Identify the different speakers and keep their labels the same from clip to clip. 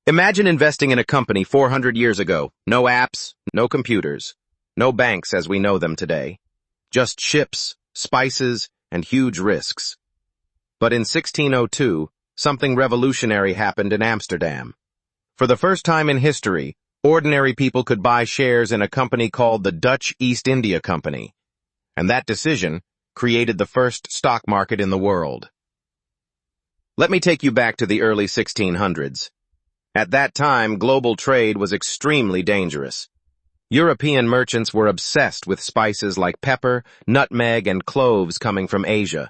Speaker 1: Imagine investing in a company 400 years ago. No apps, no computers, no banks as we know them today. Just ships, spices, and huge risks. But in 1602, something revolutionary happened in Amsterdam. For the first time in history, ordinary people could buy shares in a company called the Dutch East India Company. And that decision created the first stock market in the world. Let me take you back to the early 1600s. At that time, global trade was extremely dangerous. European merchants were obsessed with spices like pepper, nutmeg, and cloves coming from Asia.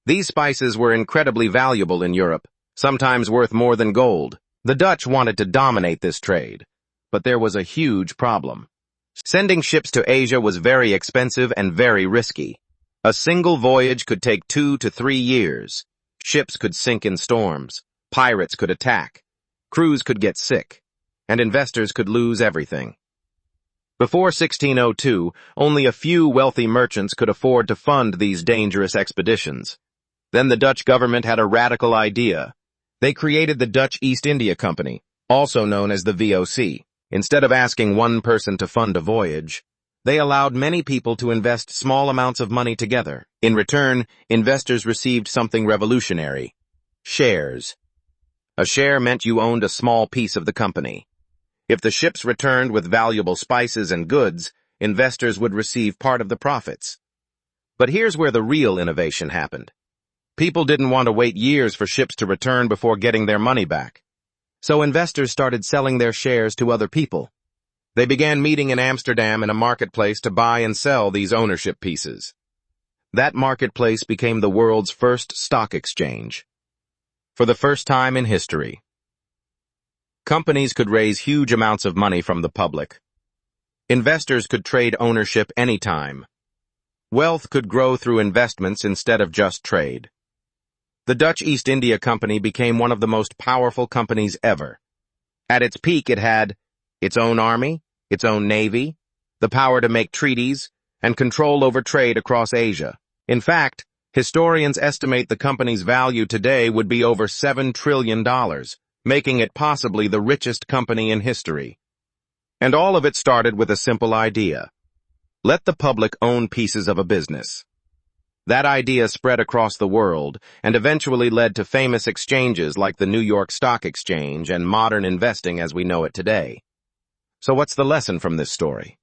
Speaker 1: These spices were incredibly valuable in Europe, sometimes worth more than gold. The Dutch wanted to dominate this trade, but there was a huge problem. Sending ships to Asia was very expensive and very risky. A single voyage could take 2 to 3 years. Ships could sink in storms, pirates could attack, crews could get sick, and investors could lose everything. Before 1602, only a few wealthy merchants could afford to fund these dangerous expeditions. Then the Dutch government had a radical idea. They created the Dutch East India Company, also known as the VOC. Instead of asking one person to fund a voyage, they allowed many people to invest small amounts of money together. In return, investors received something revolutionary: shares. A share meant you owned a small piece of the company. If the ships returned with valuable spices and goods, investors would receive part of the profits. But here's where the real innovation happened. People didn't want to wait years for ships to return before getting their money back. So investors started selling their shares to other people. They began meeting in Amsterdam in a marketplace to buy and sell these ownership pieces. That marketplace became the world's first stock exchange. For the first time in history, companies could raise huge amounts of money from the public. Investors could trade ownership anytime. Wealth could grow through investments instead of just trade. The Dutch East India Company became one of the most powerful companies ever. At its peak, it had its own army, its own navy, the power to make treaties, and control over trade across Asia. In fact, historians estimate the company's value today would be over $7 trillion, making it possibly the richest company in history. And all of it started with a simple idea: let the public own pieces of a business. That idea spread across the world and eventually led to famous exchanges like the New York Stock Exchange and modern investing as we know it today. So what's the lesson from this story?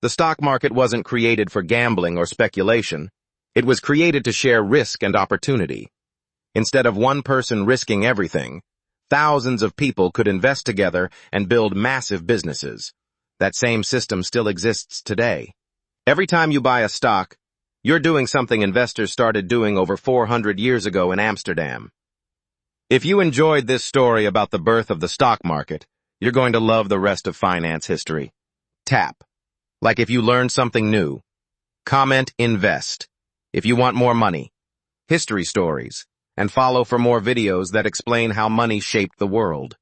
Speaker 1: The stock market wasn't created for gambling or speculation. It was created to share risk and opportunity. Instead of one person risking everything, thousands of people could invest together and build massive businesses. That same system still exists today. Every time you buy a stock, you're doing something investors started doing over 400 years ago in Amsterdam. If you enjoyed this story about the birth of the stock market, you're going to love the rest of finance history. Tap, like if you learned something new. Comment invest if you want more money, history stories, and follow for more videos that explain how money shaped the world.